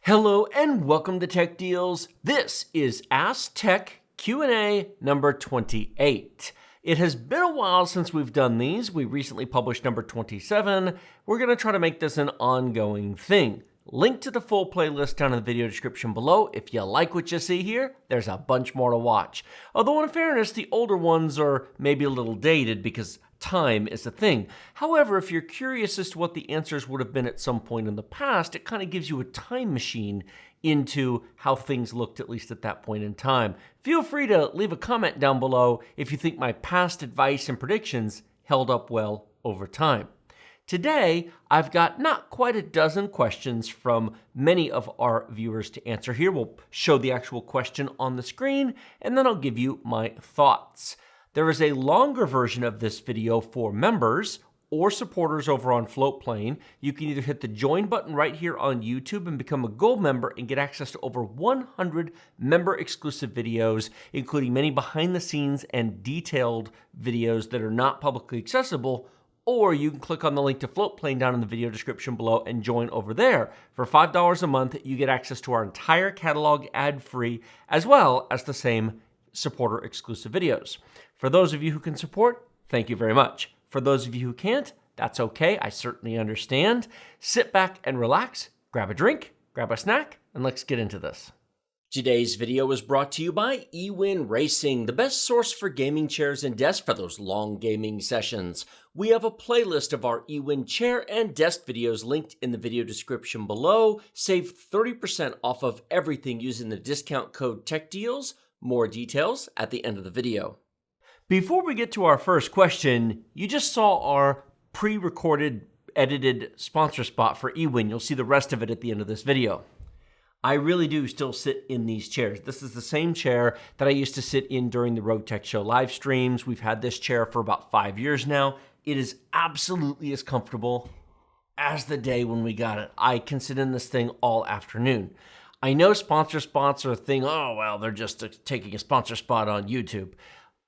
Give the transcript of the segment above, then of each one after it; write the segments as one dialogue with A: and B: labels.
A: Hello and welcome to Tech Deals. This is Ask Tech Q&A number 28. It has been a while since we've done these. We recently published number 27. We're going to try to make this an ongoing thing. Link to the full playlist down in the video description below. If you like what you see here, there's a bunch more to watch. Although in fairness, the older ones are maybe a little dated because time is a thing. However, if you're curious as to what the answers would have been at some point in the past, it kind of gives you a time machine into how things looked, at least at that point in time. Feel free to leave a comment down below if you think my past advice and predictions held up well over time. Today, I've got not quite a dozen questions from many of our viewers to answer here. We'll show the actual question on the screen, and then I'll give you my thoughts. There is a longer version of this video for members or supporters over on Floatplane. You can either hit the join button right here on YouTube and become a gold member and get access to over 100 member-exclusive videos, including many behind-the-scenes and detailed videos that are not publicly accessible. Or you can click on the link to Floatplane down in the video description below and join over there. For $5 a month, you get access to our entire catalog ad-free, as well as the same supporter-exclusive videos. For those of you who can support, thank you very much. For those of you who can't, that's okay. I certainly understand. Sit back and relax, grab a drink, grab a snack, and let's get into this. Today's video is brought to you by eWin Racing, the best source for gaming chairs and desks for those long gaming sessions. We have a playlist of our eWin chair and desk videos linked in the video description below. Save 30% off of everything using the discount code TechDeals. More details at the end of the video. Before we get to our first question, you just saw our pre-recorded, edited sponsor spot for eWin. You'll see the rest of it at the end of this video. I really do still sit in these chairs. This is the same chair that I used to sit in during the Road Tech Show live streams. We've had this chair for about 5 years now. It is absolutely as comfortable as the day when we got it. I can sit in this thing all afternoon. I know sponsor spots are a thing. Oh, well, they're just taking a sponsor spot on YouTube.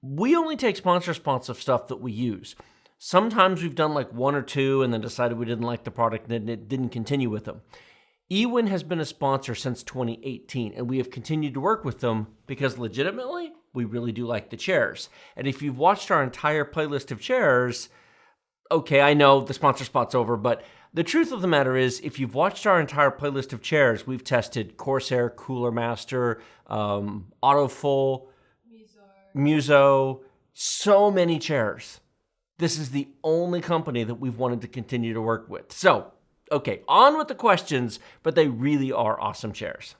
A: We only take sponsor spots of stuff that we use. Sometimes we've done like one or two and then decided we didn't like the product and it didn't continue with them. eWin has been a sponsor since 2018, and we have continued to work with them because legitimately, we really do like the chairs. And if you've watched our entire playlist of chairs, okay, I know the sponsor spot's over, but the truth of the matter is, if you've watched our entire playlist of chairs, we've tested Corsair, Cooler Master, Autofull, Muso, so many chairs. This is the only company that we've wanted to continue to work with. So, okay, on with the questions, but they really are awesome chairs.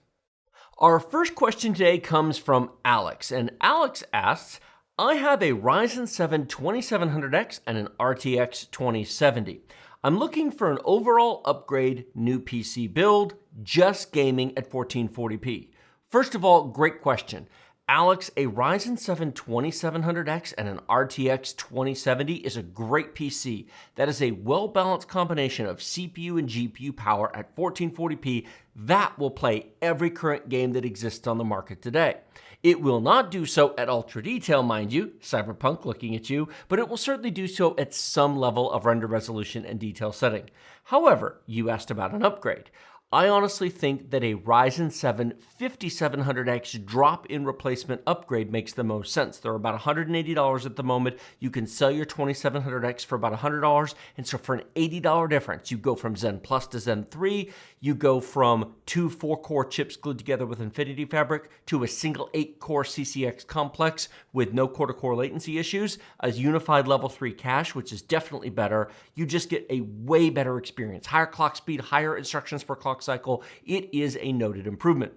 A: Our first question today comes from Alex, and Alex asks, I have a Ryzen 7 2700X and an RTX 2070. I'm looking for an overall upgrade new PC build, just gaming at 1440p. First of all, great question. Alex, a Ryzen 7 2700X and an RTX 2070 is a great PC. That is a well-balanced combination of CPU and GPU power at 1440p that will play every current game that exists on the market today. It will not do so at ultra detail, mind you, Cyberpunk looking at you, but it will certainly do so at some level of render resolution and detail setting. However, you asked about an upgrade. I honestly think that a Ryzen 7 5700X drop-in replacement upgrade makes the most sense. They're about $180 at the moment. You can sell your 2700X for about $100, and so for an $80 difference, you go from Zen Plus to Zen 3, you go from two 4-core chips glued together with Infinity Fabric to a single 8-core CCX complex with no core-to-core latency issues, a unified level 3 cache, which is definitely better. You just get a way better experience. Higher clock speed, higher instructions per clock cycle. It is a noted improvement.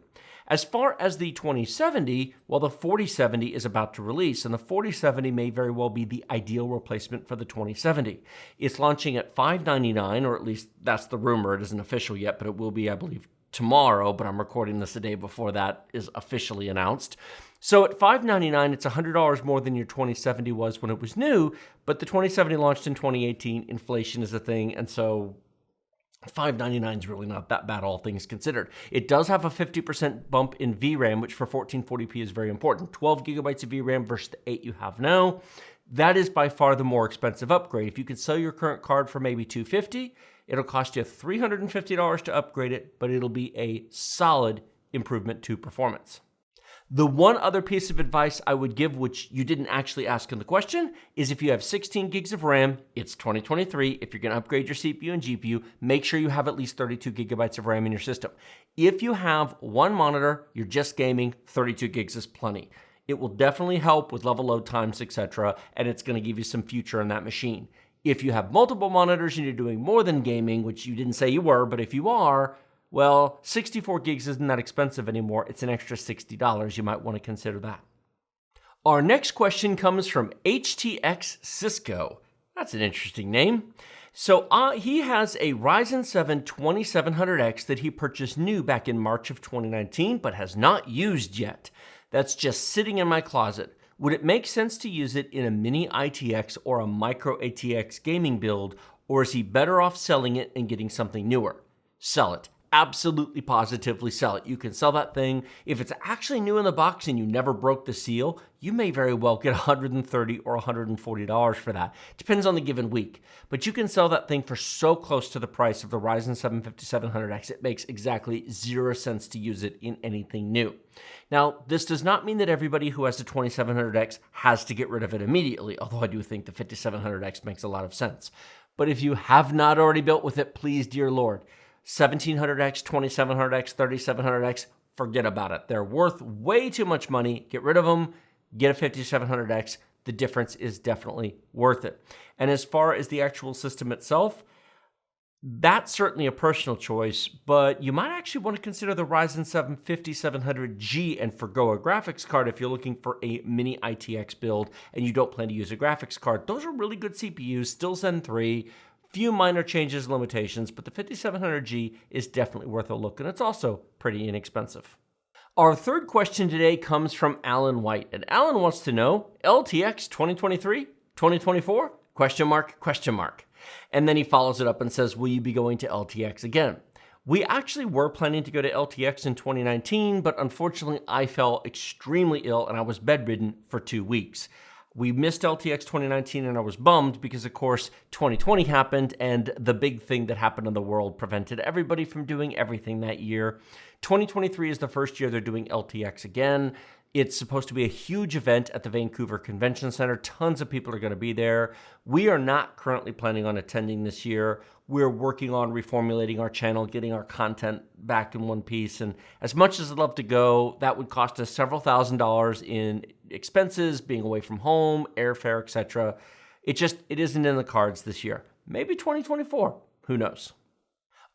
A: As far as the 2070, well, the 4070 is about to release, and the 4070 may very well be the ideal replacement for the 2070. It's launching at $599, or at least that's the rumor. It isn't official yet, but it will be, I believe, tomorrow, but I'm recording this a day before that is officially announced. So at $599, it's $100 more than your 2070 was when it was new, but the 2070 launched in 2018. Inflation is a thing, and so $599 is really not that bad, all things considered. It does have a 50% bump in VRAM, which for 1440p is very important. 12 gigabytes of VRAM versus the 8 you have now. That is by far the more expensive upgrade. If you could sell your current card for maybe $250, It'll cost you $350 to upgrade it, but it'll be a solid improvement to performance. The one other piece of advice I would give, which you didn't actually ask in the question, is if you have 16 gigs of RAM, it's 2023. If you're going to upgrade your CPU and GPU, make sure you have at least 32 gigabytes of RAM in your system. If you have one monitor, you're just gaming, 32 gigs is plenty. It will definitely help with level load times, etc., and it's going to give you some future on that machine. If you have multiple monitors and you're doing more than gaming, which you didn't say you were, but if you are, well, 64 gigs isn't that expensive anymore. It's an extra $60. You might want to consider that. Our next question comes from HTX Cisco. That's an interesting name. So he has a Ryzen 7 2700X that he purchased new back in March of 2019, but has not used yet. That's just sitting in my closet. Would it make sense to use it in a mini ITX or a micro ATX gaming build, or is he better off selling it and getting something newer? Sell it. Absolutely, positively sell it. You can sell that thing. If it's actually new in the box and you never broke the seal, you may very well get $130 or $140 for that. Depends on the given week. But you can sell that thing for so close to the price of the Ryzen 7 5700X, it makes exactly 0 sense to use it in anything new. Now, this does not mean that everybody who has a 2700X has to get rid of it immediately, although I do think the 5700X makes a lot of sense. But if you have not already built with it, please, dear Lord, 1700X, 2700X, 3700X, forget about it. They're worth way too much money. Get rid of them. Get a 5700X. The difference is definitely worth it. And as far as the actual system itself, that's certainly a personal choice, but you might actually want to consider the Ryzen 7 5700G and forgo a graphics card if you're looking for a mini ITX build and you don't plan to use a graphics card. Those are really good CPUs, still Zen 3. Few minor changes and limitations, but the 5700G is definitely worth a look, and it's also pretty inexpensive. Our third question today comes from Alan White, and Alan wants to know, LTX 2023, 2024? Question mark. And then he follows it up and says, will you be going to LTX again? We actually were planning to go to LTX in 2019, but unfortunately I fell extremely ill and I was bedridden for 2 weeks. We missed LTX 2019 and I was bummed because, of course, 2020 happened and the big thing that happened in the world prevented everybody from doing everything that year. 2023 is the first year they're doing LTX again. It's supposed to be a huge event at the Vancouver Convention Center. Tons of people are going to be there. We are not currently planning on attending this year. We're working on reformulating our channel, getting our content back in one piece. And as much as I'd love to go, that would cost us several $1,000s in expenses, being away from home, airfare, etc. It isn't in the cards this year. Maybe 2024. Who knows?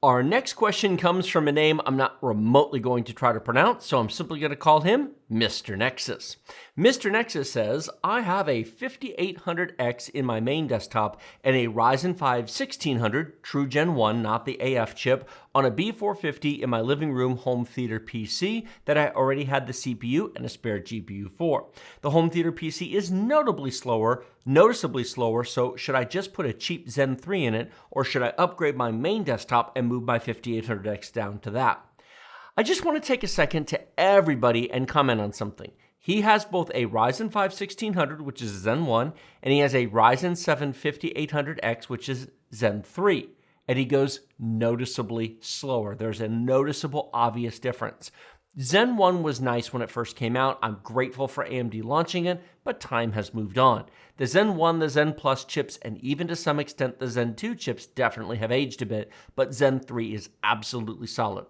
A: Our next question comes from a name I'm not remotely going to try to pronounce, so I'm simply going to call him Mr. Nexus. Mr. Nexus says, I have a 5800X in my main desktop and a Ryzen 5 1600, true Gen 1, not the AF chip, on a B450 in my living room home theater PC that I already had the CPU and a spare GPU for. The home theater PC is noticeably slower, so should I just put a cheap Zen 3 in it, or should I upgrade my main desktop and move my 5800X down to that? I just want to take a second to everybody and comment on something. He has both a Ryzen 5 1600, which is Zen 1, and he has a Ryzen 7 5800X, which is Zen 3. And he goes noticeably slower. There's a noticeable, obvious difference. Zen 1 was nice when it first came out. I'm grateful for AMD launching it, but time has moved on. The Zen 1, the Zen Plus chips, and even to some extent the Zen 2 chips definitely have aged a bit, but Zen 3 is absolutely solid.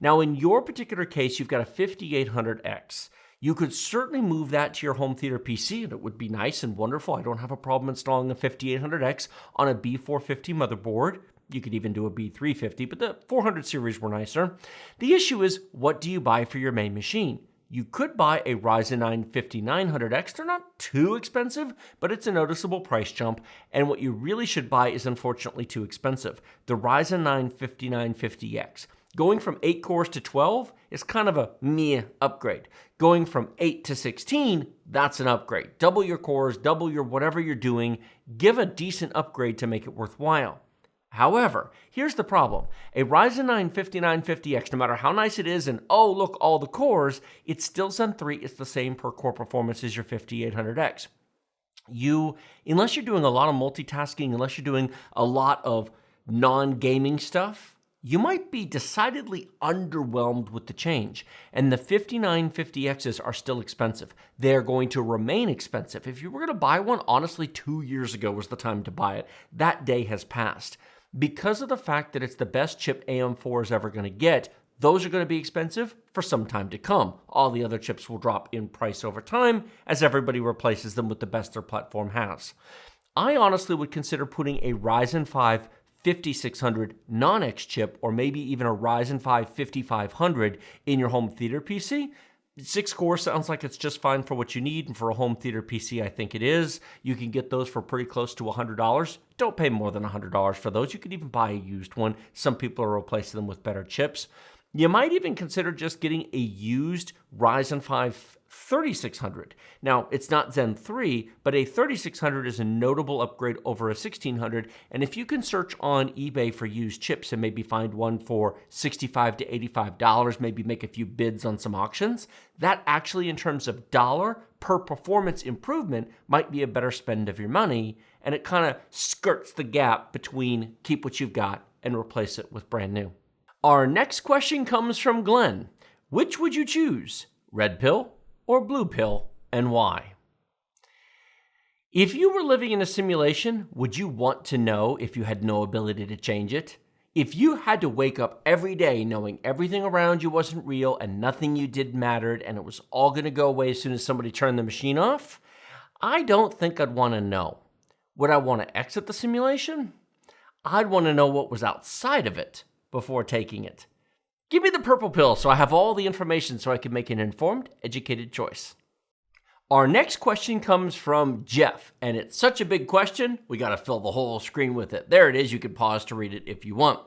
A: Now, in your particular case, you've got a 5800X. You could certainly move that to your home theater PC, and it would be nice and wonderful. I don't have a problem installing a 5800X on a B450 motherboard. You could even do a B350, but the 400 series were nicer. The issue is, what do you buy for your main machine? You could buy a Ryzen 9 5900X. They're not too expensive, but it's a noticeable price jump. And what you really should buy is unfortunately too expensive. The Ryzen 9 5950X. Going from 8 cores to 12 is kind of a meh upgrade. Going from 8 to 16, that's an upgrade. Double your cores, double your whatever you're doing. Give a decent upgrade to make it worthwhile. However, here's the problem. A Ryzen 9 5950X, no matter how nice it is and, oh, look, all the cores, it's still Zen 3. It's the same per core performance as your 5800X. Unless you're doing a lot of multitasking, unless you're doing a lot of non-gaming stuff, you might be decidedly underwhelmed with the change. And the 5950Xs are still expensive. They're going to remain expensive. If you were going to buy one, honestly, 2 years ago was the time to buy it. That day has passed. Because of the fact that it's the best chip AM4 is ever going to get, those are going to be expensive for some time to come. All the other chips will drop in price over time as everybody replaces them with the best their platform has. I honestly would consider putting a Ryzen 5 5600 non-X chip or maybe even a Ryzen 5 5500 in your home theater PC. 6 core sounds like it's just fine for what you need, and for a home theater PC, I think it is. You can get those for pretty close to $100. Don't pay more than $100 for those. You could even buy a used one. Some people are replacing them with better chips. You might even consider just getting a used Ryzen 5 3600. Now, it's not Zen 3, but a 3600 is a notable upgrade over a 1600, and if you can search on eBay for used chips and maybe find one for $65 to $85, maybe make a few bids on some auctions, that actually, in terms of dollar per performance improvement, might be a better spend of your money, and it kind of skirts the gap between keep what you've got and replace it with brand new. Our next question comes from Glenn. Which would you choose, red pill or blue pill, and why? If you were living in a simulation, would you want to know if you had no ability to change it? If you had to wake up every day knowing everything around you wasn't real and nothing you did mattered and it was all going to go away as soon as somebody turned the machine off, I don't think I'd want to know. Would I want to exit the simulation? I'd want to know what was outside of it before taking it. Give me the purple pill so I have all the information so I can make an informed, educated choice. Our next question comes from Jeff, and it's such a big question, we got to fill the whole screen with it. There it is. You can pause to read it if you want.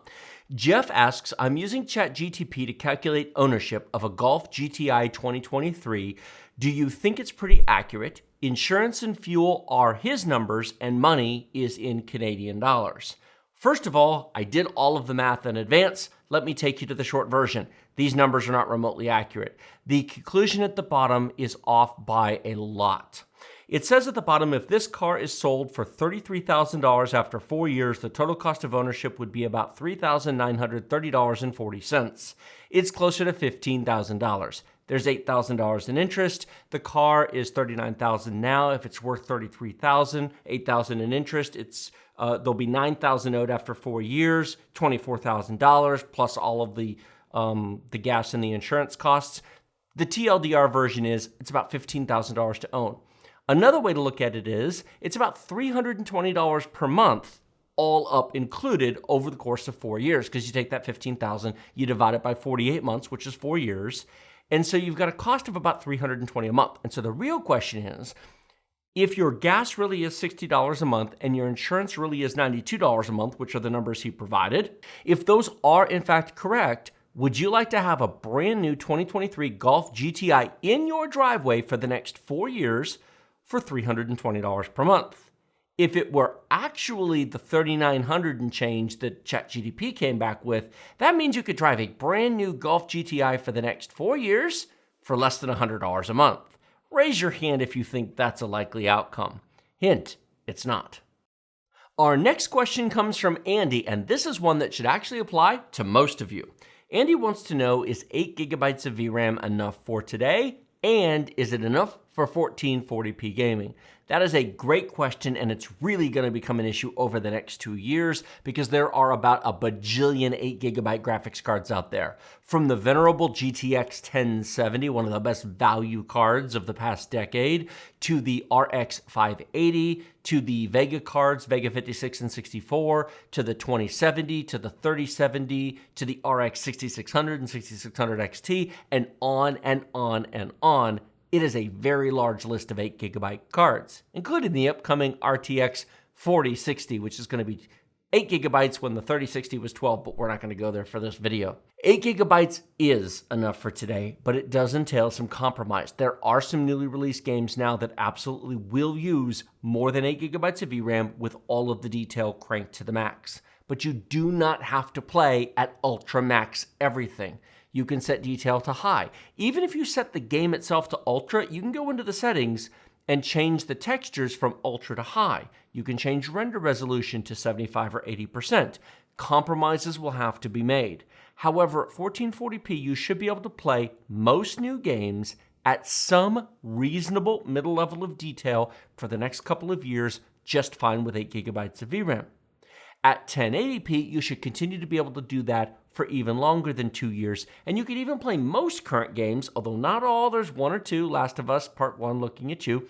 A: Jeff asks, I'm using ChatGPT to calculate ownership of a Golf GTI 2023. Do you think it's pretty accurate? Insurance and fuel are his numbers, and money is in Canadian dollars. First of all, I did all of the math in advance. Let me take you to the short version. These numbers are not remotely accurate. The conclusion at the bottom is off by a lot. It says at the bottom, if this car is sold for $33,000 after 4 years, the total cost of ownership would be about $3,930.40. It's closer to $15,000. There's $8,000 in interest. The car is $39,000 now. If it's worth $33,000, $8,000 in interest, there'll be $9,000 owed after 4 years, $24,000 plus all of the gas and the insurance costs. The TLDR version is it's about $15,000 to own. Another way to look at it is it's about $320 per month, all up included over the course of 4 years, because you take that $15,000, you divide it by 48 months, which is 4 years. And so you've got a cost of about $320 a month. And so the real question is, if your gas really is $60 a month and your insurance really is $92 a month, which are the numbers he provided, if those are in fact correct, would you like to have a brand new 2023 Golf GTI in your driveway for the next 4 years for $320 per month? If it were actually the $3,900 and change that ChatGPT came back with, that means you could drive a brand new Golf GTI for the next 4 years for less than $100 a month. Raise your hand if you think that's a likely outcome. Hint, it's not. Our next question comes from Andy, and this is one that should actually apply to most of you. Andy wants to know, is 8 gigabytes of VRAM enough for today? And is it enough for 1440p gaming? That is a great question, and it's really going to become an issue over the next 2 years because there are about a bajillion 8GB graphics cards out there. From the venerable GTX 1070, one of the best value cards of the past decade, to the RX 580, to the Vega cards, Vega 56 and 64, to the 2070, to the 3070, to the RX 6600 and 6600 XT, and on and on and on. It is a very large list of 8GB cards, including the upcoming RTX 4060, which is going to be 8GB when the 3060 was 12, but we're not going to go there for this video. 8GB is enough for today, but it does entail some compromise. There are some newly released games now that absolutely will use more than 8GB of VRAM with all of the detail cranked to the max. But you do not have to play at ultra max everything. You can set detail to high. Even if you set the game itself to ultra, you can go into the settings and change the textures from ultra to high. You can change render resolution to 75 or 80%. Compromises will have to be made. However, at 1440p, you should be able to play most new games at some reasonable middle level of detail for the next couple of years just fine with 8GB of VRAM. At 1080p, you should continue to be able to do that for even longer than 2 years, and you can even play most current games, although not all, there's 1 or 2, Last of Us Part 1 looking at you,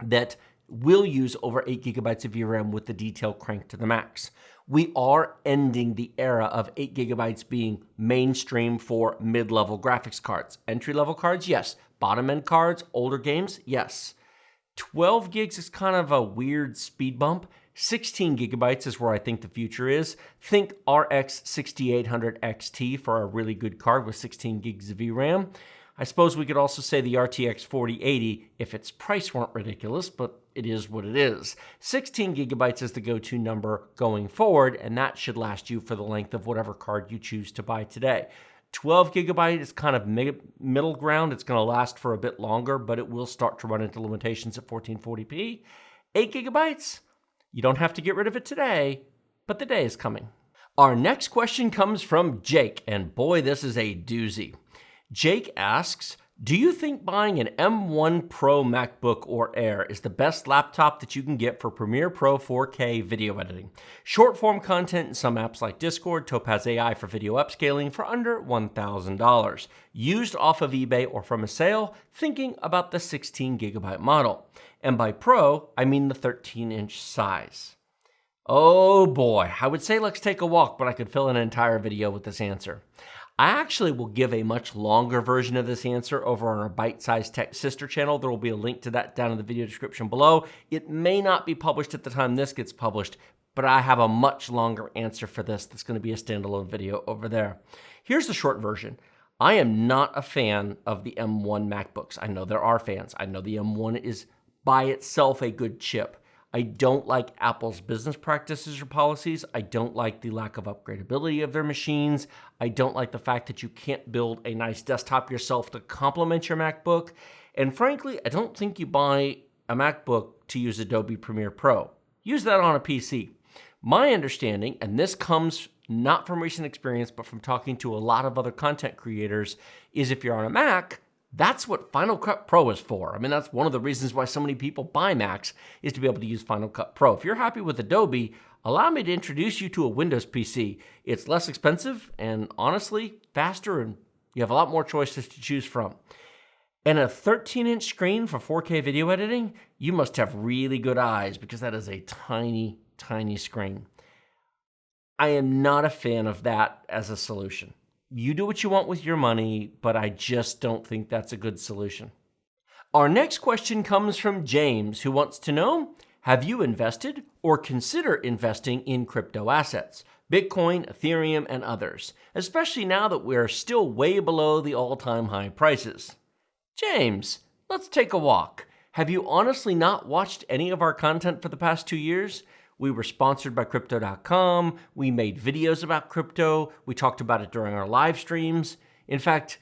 A: that will use over 8GB of VRAM with the detail cranked to the max. We are ending the era of 8GB being mainstream for mid-level graphics cards. Entry-level cards, yes. Bottom-end cards, older games, yes. 12 gigs is kind of a weird speed bump. 16 gigabytes is where I think the future is. Think RX 6800 XT for a really good card with 16 gigs of VRAM. I suppose we could also say the RTX 4080 if its price weren't ridiculous, but it is what it is. 16 gigabytes is the go-to number going forward, and that should last you for the length of whatever card you choose to buy today. 12 gigabyte is kind of middle ground. It's going to last for a bit longer, but it will start to run into limitations at 1440p. 8 gigabytes, you don't have to get rid of it today, but the day is coming. Our next question comes from Jake, and boy, this is a doozy. Jake asks, do you think buying an M1 Pro Macbook or Air is the best laptop that you can get for Premiere Pro 4K video editing? Short form content in some apps like Discord, Topaz AI for video upscaling for under $1,000. Used off of eBay or from a sale, thinking about the 16 gigabyte model. And by Pro, I mean the 13-inch size. Oh boy, I would say let's take a walk, but I could fill an entire video with this answer. I actually will give a much longer version of this answer over on our Bite-Sized Tech sister channel. There will be a link to that down in the video description below. It may not be published at the time this gets published, but I have a much longer answer for this that's going to be a standalone video over there. Here's the short version. I am not a fan of the M1 MacBooks. I know there are fans. I know the M1 is by itself a good chip. I don't like Apple's business practices or policies. I don't like the lack of upgradability of their machines. I don't like the fact that you can't build a nice desktop yourself to complement your MacBook. And frankly, I don't think you buy a MacBook to use Adobe Premiere Pro. Use that on a PC. My understanding, and this comes not from recent experience, but from talking to a lot of other content creators, is if you're on a Mac, that's what Final Cut Pro is for. I mean, that's one of the reasons why so many people buy Macs, is to be able to use Final Cut Pro. If you're happy with Adobe, allow me to introduce you to a Windows PC. It's less expensive and honestly faster, and you have a lot more choices to choose from. And a 13-inch screen for 4K video editing, you must have really good eyes because that is a tiny, tiny screen. I am not a fan of that as a solution. You do what you want with your money, but I just don't think that's a good solution. Our next question comes from James, who wants to know, have you invested or consider investing in crypto assets, Bitcoin, Ethereum, and others, especially now that we're still way below the all-time high prices? James, let's take a walk. Have you honestly not watched any of our content for the past 2 years? We were sponsored by Crypto.com. We made videos about crypto. We talked about it during our live streams. In fact,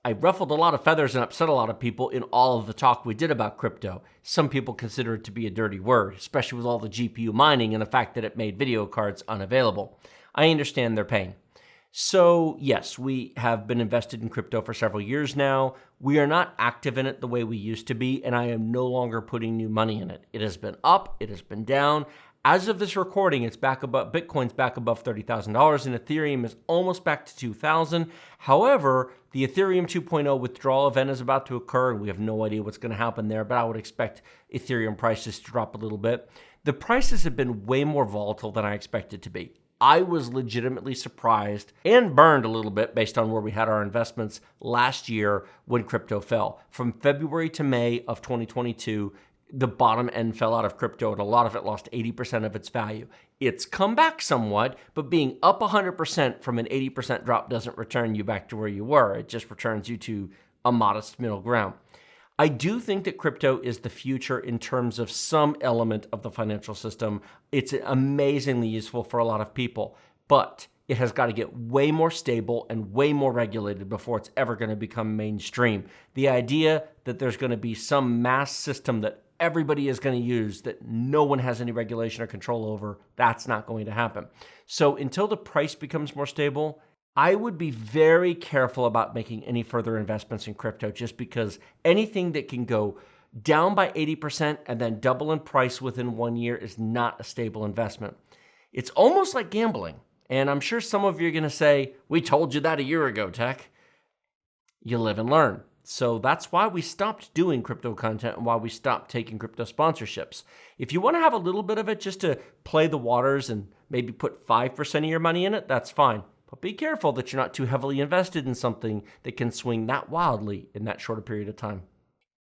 A: I ruffled a lot of feathers and upset a lot of people in all of the talk we did about crypto. Some people consider it to be a dirty word, especially with all the GPU mining and the fact that it made video cards unavailable. I understand their pain. So yes, we have been invested in crypto for several years now. We are not active in it the way we used to be, and I am no longer putting new money in it. It has been up, it has been down. As of this recording, it's back above, Bitcoin's back above $30,000 and Ethereum is almost back to $2,000. However, the Ethereum 2.0 withdrawal event is about to occur and we have no idea what's going to happen there, but I would expect Ethereum prices to drop a little bit. The prices have been way more volatile than I expected to be. I was legitimately surprised and burned a little bit based on where we had our investments last year when crypto fell. From February to May of 2022, the bottom end fell out of crypto and a lot of it lost 80% of its value. It's come back somewhat, but being up 100% from an 80% drop doesn't return you back to where you were. It just returns you to a modest middle ground. I do think that crypto is the future in terms of some element of the financial system. It's amazingly useful for a lot of people, but it has got to get way more stable and way more regulated before it's ever going to become mainstream. The idea that there's going to be some mass system that everybody is going to use, that no one has any regulation or control over. That's not going to happen. So until the price becomes more stable, I would be very careful about making any further investments in crypto, just because anything that can go down by 80% and then double in price within 1 year is not a stable investment. It's almost like gambling. And I'm sure some of you are going to say, we told you that a year ago, Tech. You live and learn. So that's why we stopped doing crypto content and why we stopped taking crypto sponsorships. If you want to have a little bit of it just to play the waters and maybe put 5% of your money in it, that's fine. But be careful that you're not too heavily invested in something that can swing that wildly in that shorter period of time.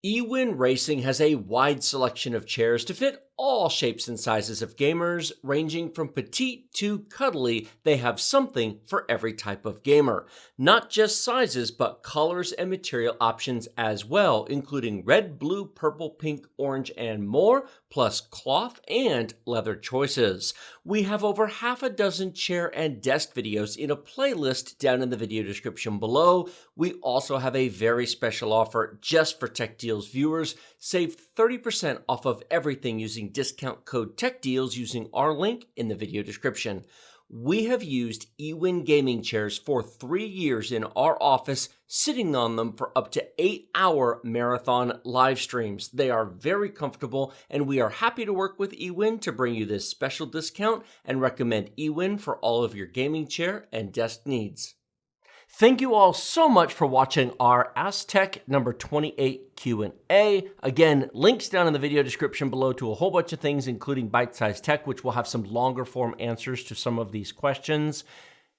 A: eWin Racing has a wide selection of chairs to fit all shapes and sizes of gamers, ranging from petite to cuddly. They have something for every type of gamer. Not just sizes, but colors and material options as well, including red, blue, purple, pink, orange, and more, plus cloth and leather choices. We have over half a dozen chair and desk videos in a playlist down in the video description below. We also have a very special offer just for Tech Deals viewers. Save 30% off of everything using discount code TechDeals using our link in the video description. We have used eWin gaming chairs for 3 years in our office, sitting on them for up to 8-hour marathon live streams. They are very comfortable, and we are happy to work with eWin to bring you this special discount and recommend eWin for all of your gaming chair and desk needs. Thank you all so much for watching our Ask Tech number 28 Q&A. Again, links down in the video description below to a whole bunch of things, including Bite-Sized Tech, which will have some longer form answers to some of these questions.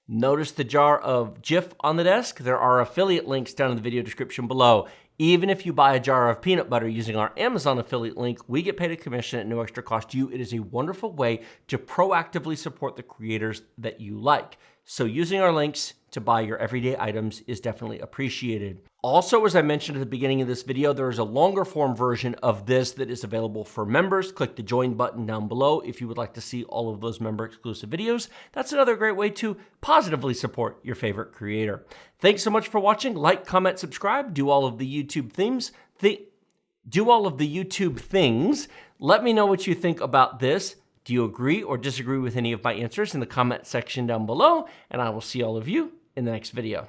A: Notice the jar of Jif on the desk. There are affiliate links down in the video description below. Even if you buy a jar of peanut butter using our Amazon affiliate link, we get paid a commission at no extra cost to you. It is a wonderful way to proactively support the creators that you like. So using our links to buy your everyday items is definitely appreciated. Also, as I mentioned at the beginning of this video, there is a longer form version of this that is available for members. Click the join button down below if you would like to see all of those member exclusive videos. That's another great way to positively support your favorite creator. Thanks so much for watching. Like, comment, subscribe, do all of the YouTube themes. Let me know what you think about this. Do you agree or disagree with any of my answers in the comment section down below? And I will see all of you in the next video.